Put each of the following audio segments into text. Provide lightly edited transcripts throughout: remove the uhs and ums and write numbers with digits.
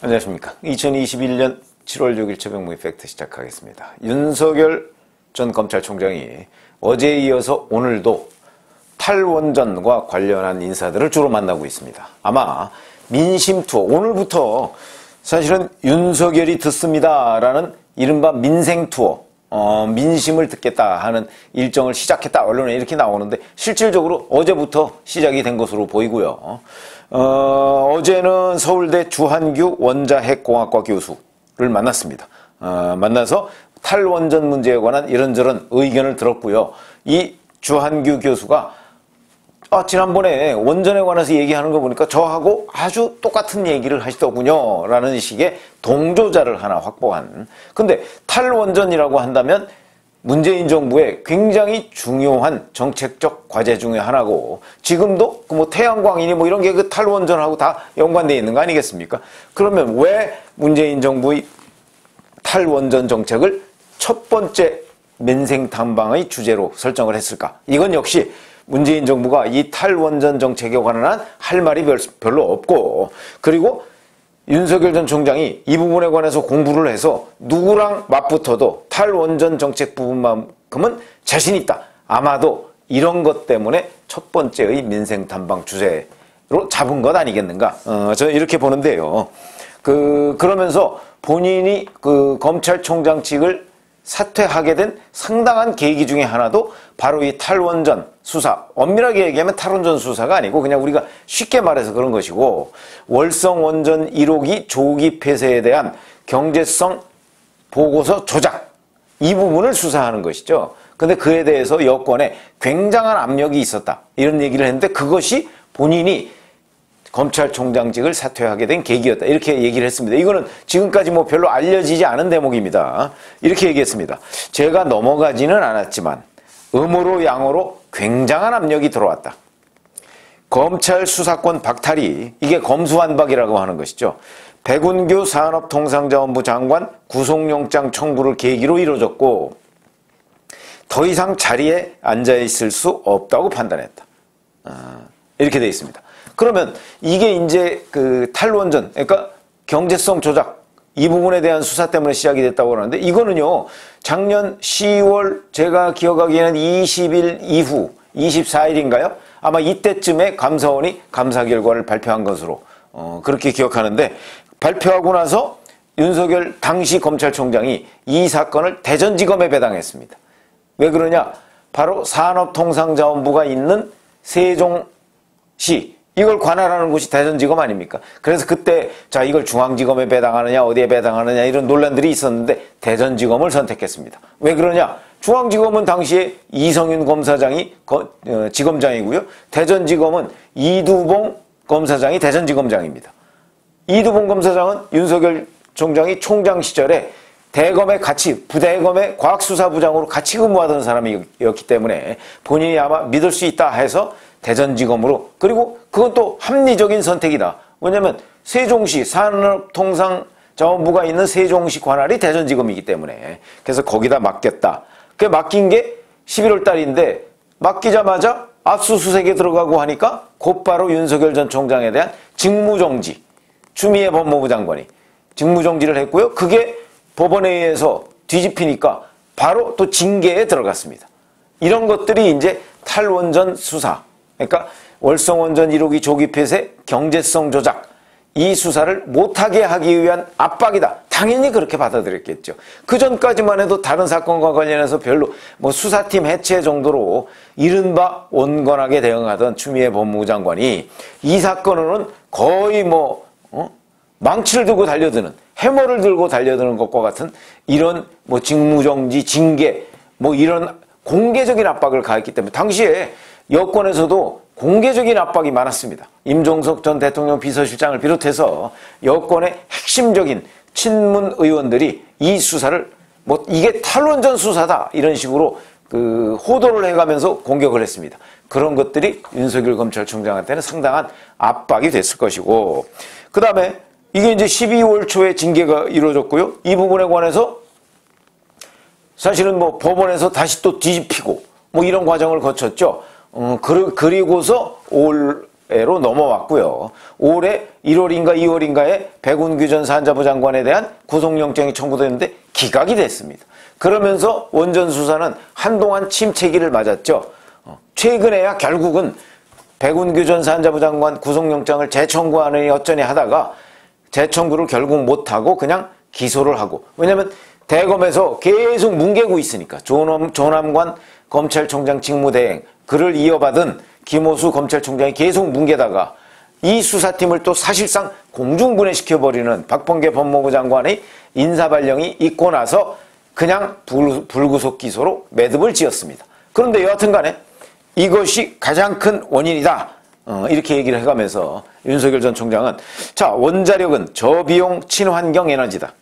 안녕하십니까. 2021년 7월 6일 최병무의 팩트 시작하겠습니다. 윤석열 전 검찰총장이 어제에 이어서 오늘도 탈원전과 관련한 인사들을 주로 만나고 있습니다. 아마 민심 투어, 오늘부터 사실은 윤석열이 듣습니다라는 이른바 민생 투어, 민심을 듣겠다 하는 일정을 시작했다. 언론에 이렇게 나오는데 실질적으로 어제부터 시작이 된 것으로 보이고요. 어제는 서울대 주한규 원자핵공학과 교수를 만났습니다. 만나서 탈원전 문제에 관한 이런저런 의견을 들었고요. 이 주한규 교수가 지난번에 원전에 관해서 얘기하는 거 보니까 저하고 아주 똑같은 얘기를 하시더군요 라는 식의 동조자를 하나 확보한. 근데 탈원전이라고 한다면 문재인 정부의 굉장히 중요한 정책적 과제 중에 하나고, 지금도 그 태양광이니 이런 게 그 탈원전하고 다 연관되어 있는 거 아니겠습니까? 그러면 왜 문재인 정부의 탈원전 정책을 첫 번째 민생 탐방의 주제로 설정을 했을까? 이건 역시 문재인 정부가 이 탈원전 정책에 관한 할 말이 별로 없고, 그리고 윤석열 전 총장이 이 부분에 관해서 공부를 해서 누구랑 맞붙어도 탈원전 정책 부분만큼은 자신 있다. 아마도 이런 것 때문에 첫 번째의 민생 탐방 주제로 잡은 것 아니겠는가? 저는 이렇게 보는데요. 그러면서 본인이 검찰총장직을 사퇴하게 된 상당한 계기 중에 하나도 바로 이 탈원전 수사, 엄밀하게 얘기하면 탈원전 수사가 아니고 그냥 우리가 쉽게 말해서 그런 것이고, 월성원전 1호기 조기 폐쇄에 대한 경제성 보고서 조작, 이 부분을 수사하는 것이죠. 근데 그에 대해서 여권에 굉장한 압력이 있었다, 이런 얘기를 했는데 그것이 본인이 검찰총장직을 사퇴하게 된 계기였다, 이렇게 얘기를 했습니다. 이거는 지금까지 별로 알려지지 않은 대목입니다. 이렇게 얘기했습니다. 제가 넘어가지는 않았지만 음으로 양으로 굉장한 압력이 들어왔다. 검찰 수사권 박탈이, 이게 검수완박이라고 하는 것이죠. 백운규 산업통상자원부 장관 구속영장 청구를 계기로 이루어졌고, 더 이상 자리에 앉아있을 수 없다고 판단했다. 이렇게 되어 있습니다. 그러면 이게 이제 탈원전, 그러니까 경제성 조작, 이 부분에 대한 수사 때문에 시작이 됐다고 하는데, 이거는요, 작년 10월 제가 기억하기에는 20일 이후 24일인가요? 아마 이때쯤에 감사원이 감사 결과를 발표한 것으로 그렇게 기억하는데, 발표하고 나서 윤석열 당시 검찰총장이 이 사건을 대전지검에 배당했습니다. 왜 그러냐? 바로 산업통상자원부가 있는 세종시, 이걸 관할하는 곳이 대전지검 아닙니까? 그래서 그때 이걸 중앙지검에 배당하느냐 어디에 배당하느냐 이런 논란들이 있었는데 대전지검을 선택했습니다. 왜 그러냐? 중앙지검은 당시에 이성윤 검사장이 지검장이고요. 대전지검은 이두봉 검사장이 대전지검장입니다. 이두봉 검사장은 윤석열 총장이 총장 시절에 대검에 같이, 부대검의 과학수사부장으로 같이 근무하던 사람이었기 때문에 본인이 아마 믿을 수 있다 해서 대전지검으로, 그리고 그건 또 합리적인 선택이다. 왜냐하면 세종시 산업통상자원부가 있는 세종시 관할이 대전지검이기 때문에. 그래서 거기다 맡겼다. 그 맡긴 게 11월 달인데 맡기자마자 압수수색에 들어가고 하니까 곧바로 윤석열 전 총장에 대한 직무정지, 추미애 법무부 장관이 직무정지를 했고요. 그게 법원에 의해서 뒤집히니까 바로 또 징계에 들어갔습니다. 이런 것들이 이제 탈원전 수사, 그러니까 월성원전 1호기 조기 폐쇄, 경제성 조작, 이 수사를 못하게 하기 위한 압박이다. 당연히 그렇게 받아들였겠죠. 그 전까지만 해도 다른 사건과 관련해서 별로 수사팀 해체 정도로 이른바 온건하게 대응하던 추미애 법무부 장관이 이 사건으로는 거의 망치를 들고 달려드는, 해머를 들고 달려드는 것과 같은 이런 직무정지, 징계, 이런 공개적인 압박을 가했기 때문에 당시에 여권에서도 공개적인 압박이 많았습니다. 임종석 전 대통령 비서실장을 비롯해서 여권의 핵심적인 친문 의원들이 이 수사를 이게 탈원전 수사다 이런 식으로 호도를 해가면서 공격을 했습니다. 그런 것들이 윤석열 검찰총장한테는 상당한 압박이 됐을 것이고, 그 다음에 이게 이제 12월 초에 징계가 이루어졌고요. 이 부분에 관해서 사실은 법원에서 다시 또 뒤집히고 이런 과정을 거쳤죠. 그리고서 올 상태로 넘어왔고요. 올해 1월인가 2월인가에 백운규 전 산자부 장관에 대한 구속영장이 청구됐는데 기각이 됐습니다. 그러면서 원전 수사는 한동안 침체기를 맞았죠. 최근에야 결국은 백운규 전 산자부 장관 구속영장을 재청구하느니 어쩌니 하다가 재청구를 결국 못하고 그냥 기소를 하고, 왜냐하면 대검에서 계속 뭉개고 있으니까 조남관 검찰총장 직무대행 그를 이어받은 김호수 검찰총장이 계속 뭉개다가 이 수사팀을 또 사실상 공중분해시켜버리는 박범계 법무부 장관의 인사발령이 있고 나서 그냥 불구속 기소로 매듭을 지었습니다. 그런데 여하튼 간에 이것이 가장 큰 원인이다, 이렇게 얘기를 해가면서 윤석열 전 총장은 자, 원자력은 저비용 친환경 에너지다.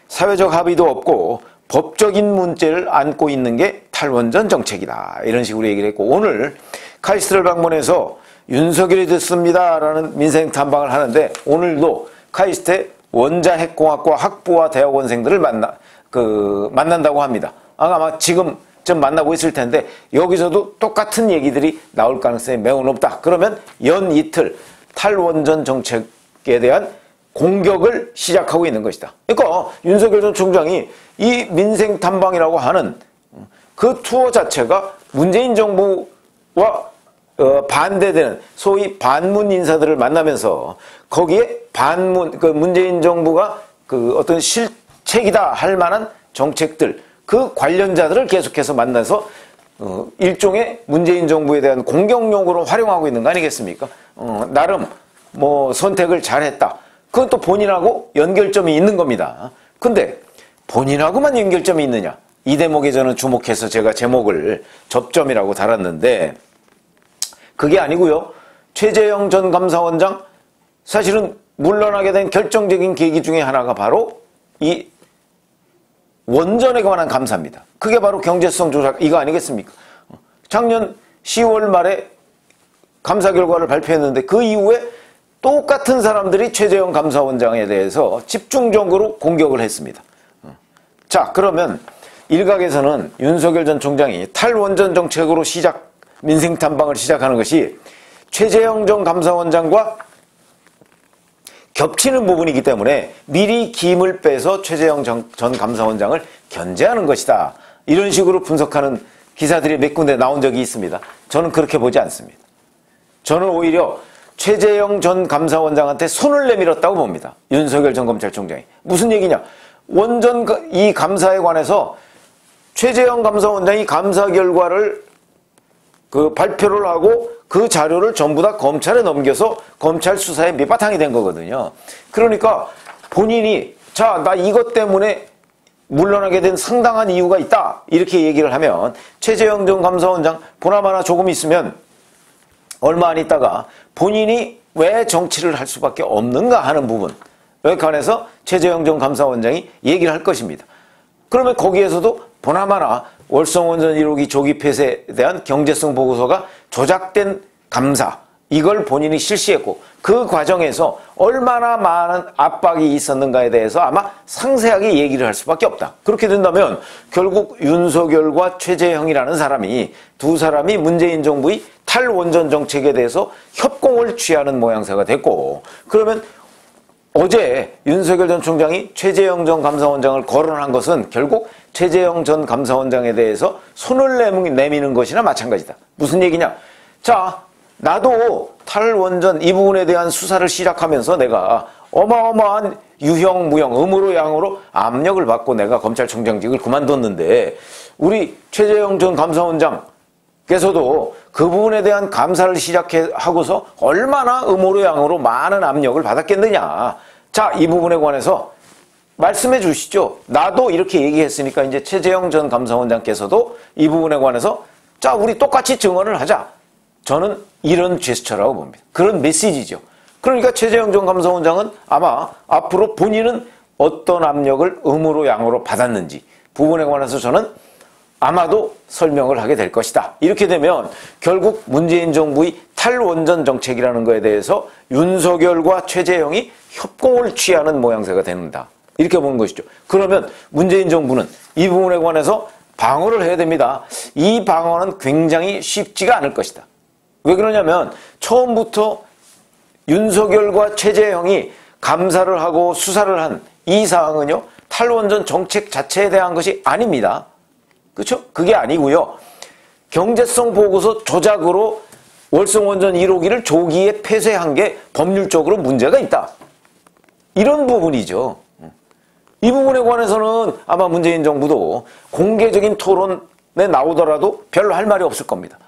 사회적 합의도 없고 법적인 문제를 안고 있는 게 탈원전 정책이다. 이런 식으로 얘기를 했고, 오늘 카이스트를 방문해서 윤석열이 듣습니다라는 민생 탐방을 하는데 오늘도 카이스트의 원자핵공학과 학부와 대학원생들을 만난다고 합니다. 아마 지금 좀 만나고 있을 텐데 여기서도 똑같은 얘기들이 나올 가능성이 매우 높다. 그러면 연 이틀 탈원전 정책에 대한 공격을 시작하고 있는 것이다. 그러니까 윤석열 전 총장이 이 민생 탐방이라고 하는 그 투어 자체가 문재인 정부와 반대되는 소위 반문 인사들을 만나면서 거기에 문재인 정부가 어떤 실책이다 할 만한 정책들, 그 관련자들을 계속해서 만나서 일종의 문재인 정부에 대한 공격용으로 활용하고 있는 거 아니겠습니까? 나름 선택을 잘했다. 그건 또 본인하고 연결점이 있는 겁니다. 근데 본인하고만 연결점이 있느냐? 이 대목에 저는 주목해서 제가 제목을 접점이라고 달았는데 그게 아니고요. 최재형 전 감사원장 사실은 물러나게 된 결정적인 계기 중에 하나가 바로 이 원전에 관한 감사입니다. 그게 바로 경제성 조사 이거 아니겠습니까? 작년 10월 말에 감사 결과를 발표했는데 그 이후에 똑같은 사람들이 최재형 감사원장에 대해서 집중적으로 공격을 했습니다. 자, 그러면 일각에서는 윤석열 전 총장이 탈원전 정책으로 민생 탐방을 시작하는 것이 최재형 전 감사원장과 겹치는 부분이기 때문에 미리 김을 빼서 최재형 전 감사원장을 견제하는 것이다. 이런 식으로 분석하는 기사들이 몇 군데 나온 적이 있습니다. 저는 그렇게 보지 않습니다. 저는 오히려 최재형 전 감사원장한테 손을 내밀었다고 봅니다. 윤석열 전 검찰총장이. 무슨 얘기냐? 원전 이 감사에 관해서 최재형 감사원장이 감사 결과를 발표를 하고 그 자료를 전부 다 검찰에 넘겨서 검찰 수사의 밑바탕이 된 거거든요. 그러니까 본인이 자, 나 이것 때문에 물러나게 된 상당한 이유가 있다. 이렇게 얘기를 하면 최재형 전 감사원장 보나마나 조금 있으면 얼마 안 있다가 본인이 왜 정치를 할 수밖에 없는가 하는 부분에 관해서 최재형 전 감사원장이 얘기를 할 것입니다. 그러면 거기에서도 보나마나 월성원전 1호기 조기 폐쇄에 대한 경제성 보고서가 조작된 감사, 이걸 본인이 실시했고 그 과정에서 얼마나 많은 압박이 있었는가에 대해서 아마 상세하게 얘기를 할 수밖에 없다. 그렇게 된다면 결국 윤석열과 최재형이라는 사람이 두 사람이 문재인 정부의 탈원전 정책에 대해서 협공을 취하는 모양새가 됐고, 그러면 어제 윤석열 전 총장이 최재형 전 감사원장을 거론한 것은 결국 최재형 전 감사원장에 대해서 손을 내미는 것이나 마찬가지다. 무슨 얘기냐? 자, 나도 탈원전 이 부분에 대한 수사를 시작하면서 내가 어마어마한 유형, 무형, 음으로 양으로 압력을 받고 내가 검찰총장직을 그만뒀는데 우리 최재형 전 감사원장께서도 그 부분에 대한 감사를 시작하고서 얼마나 음으로 양으로 많은 압력을 받았겠느냐. 자, 이 부분에 관해서 말씀해 주시죠. 나도 이렇게 얘기했으니까 이제 최재형 전 감사원장께서도 이 부분에 관해서 자, 우리 똑같이 증언을 하자. 저는 이런 제스처라고 봅니다. 그런 메시지죠. 그러니까 최재형 전 감사원장은 아마 앞으로 본인은 어떤 압력을 음으로 양으로 받았는지 부분에 관해서 저는 아마도 설명을 하게 될 것이다. 이렇게 되면 결국 문재인 정부의 탈원전 정책이라는 것에 대해서 윤석열과 최재형이 협공을 취하는 모양새가 된다. 이렇게 보는 것이죠. 그러면 문재인 정부는 이 부분에 관해서 방어를 해야 됩니다. 이 방어는 굉장히 쉽지가 않을 것이다. 왜 그러냐면 처음부터 윤석열과 최재형이 감사를 하고 수사를 한 이 사항은요, 탈원전 정책 자체에 대한 것이 아닙니다. 그렇죠? 그게 아니고요. 경제성 보고서 조작으로 월성원전 1호기를 조기에 폐쇄한 게 법률적으로 문제가 있다. 이런 부분이죠. 이 부분에 관해서는 아마 문재인 정부도 공개적인 토론에 나오더라도 별로 할 말이 없을 겁니다.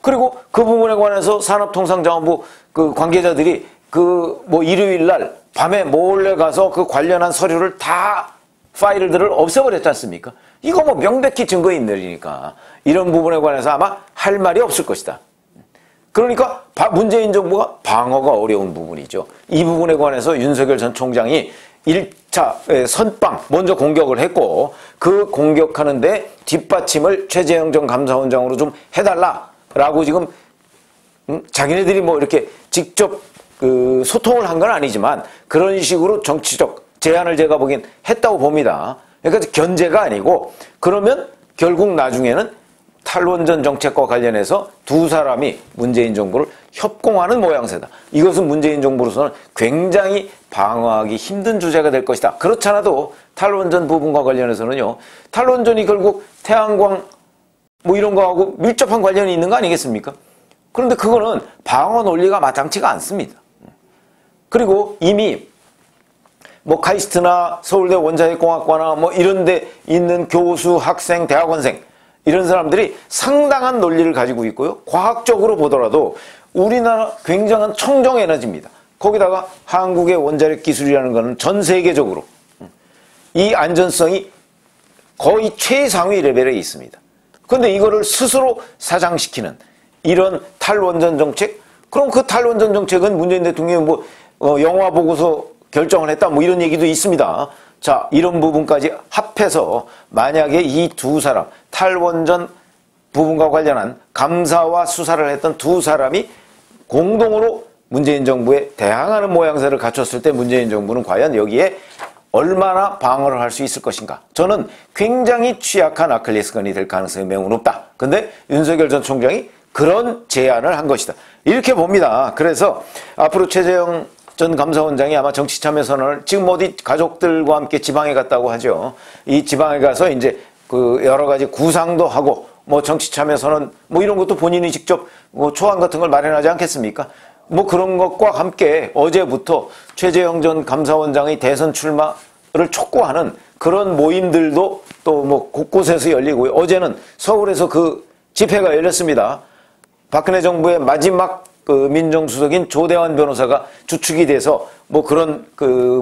그리고 그 부분에 관해서 산업통상자원부 그 관계자들이 일요일 날 밤에 몰래 가서 그 관련한 서류를 다 파일들을 없애버렸지 않습니까? 이거 명백히 증거에 있는 일이니까 이런 부분에 관해서 아마 할 말이 없을 것이다. 그러니까 문재인 정부가 방어가 어려운 부분이죠. 이 부분에 관해서 윤석열 전 총장이 1차 선빵 먼저 공격을 했고 그 공격하는데 뒷받침을 최재형 전 감사원장으로 좀 해달라라고 지금 자기네들이 이렇게 직접 소통을 한 건 아니지만 그런 식으로 정치적 제안을 제가 보기엔 했다고 봅니다. 그러니까 견제가 아니고 그러면 결국 나중에는 탈원전 정책과 관련해서 두 사람이 문재인 정부를 협공하는 모양새다. 이것은 문재인 정부로서는 굉장히 방어하기 힘든 주제가 될 것이다. 그렇지 않아도 탈원전 부분과 관련해서는요. 탈원전이 결국 태양광 이런 거하고 밀접한 관련이 있는 거 아니겠습니까? 그런데 그거는 방어 논리가 마땅치가 않습니다. 그리고 이미 카이스트나 서울대 원자핵공학과나 이런 데 있는 교수, 학생, 대학원생 이런 사람들이 상당한 논리를 가지고 있고요. 과학적으로 보더라도 우리나라 굉장한 청정에너지입니다. 거기다가 한국의 원자력 기술이라는 것은 전 세계적으로 이 안전성이 거의 최상위 레벨에 있습니다. 그런데 이거를 스스로 사장시키는 이런 탈원전 정책? 그럼 그 탈원전 정책은 문재인 대통령이 영화 보고서 결정을 했다 이런 얘기도 있습니다. 자, 이런 부분까지 합해서 만약에 이 두 사람 탈원전 부분과 관련한 감사와 수사를 했던 두 사람이 공동으로 문재인 정부에 대항하는 모양새를 갖췄을 때 문재인 정부는 과연 여기에 얼마나 방어를 할 수 있을 것인가. 저는 굉장히 취약한 아킬레스건이 될 가능성이 매우 높다. 근데 윤석열 전 총장이 그런 제안을 한 것이다. 이렇게 봅니다. 그래서 앞으로 최재형 전 감사원장이 아마 정치참여선언을 지금 어디 가족들과 함께 지방에 갔다고 하죠. 이 지방에 가서 이제 여러 가지 구상도 하고 정치참여선언 이런 것도 본인이 직접 초안 같은 걸 마련하지 않겠습니까? 그런 것과 함께 어제부터 최재형 전 감사원장의 대선 출마를 촉구하는 그런 모임들도 또 곳곳에서 열리고요. 어제는 서울에서 그 집회가 열렸습니다. 박근혜 정부의 마지막 민정수석인 조대환 변호사가 주축이 돼서 그런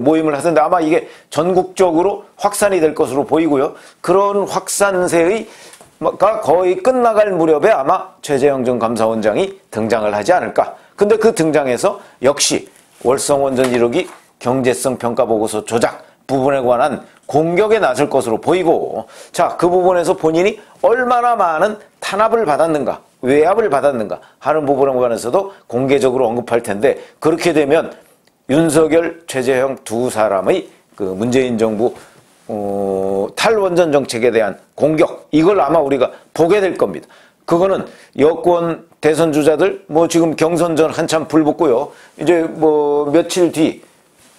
모임을 하던데 아마 이게 전국적으로 확산이 될 것으로 보이고요. 그런 확산세가 거의 끝나갈 무렵에 아마 최재형 전 감사원장이 등장을 하지 않을까. 근데 그 등장에서 역시 월성원전 1호기 경제성 평가보고서 조작 부분에 관한 공격에 나설 것으로 보이고, 자, 그 부분에서 본인이 얼마나 많은 탄압을 받았는가, 외압을 받았는가 하는 부분에 관해서도 공개적으로 언급할 텐데, 그렇게 되면 윤석열, 최재형 두 사람의 문재인 정부 탈원전 정책에 대한 공격, 이걸 아마 우리가 보게 될 겁니다. 그거는 여권 대선 주자들 지금 경선전 한참 불붙고요. 이제 며칠 뒤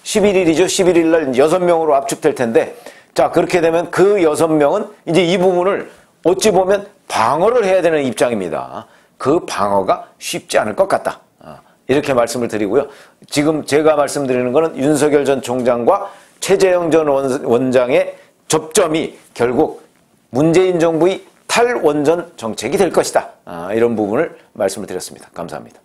11일이죠. 11일 날 6명으로 압축될 텐데, 자, 그렇게 되면 그 6명은 이제 이 부분을 어찌 보면 방어를 해야 되는 입장입니다. 그 방어가 쉽지 않을 것 같다. 이렇게 말씀을 드리고요. 지금 제가 말씀드리는 것은 윤석열 전 총장과 최재형 전 원장의 접점이 결국 문재인 정부의 탈원전 정책이 될 것이다. 이런 부분을 말씀을 드렸습니다. 감사합니다.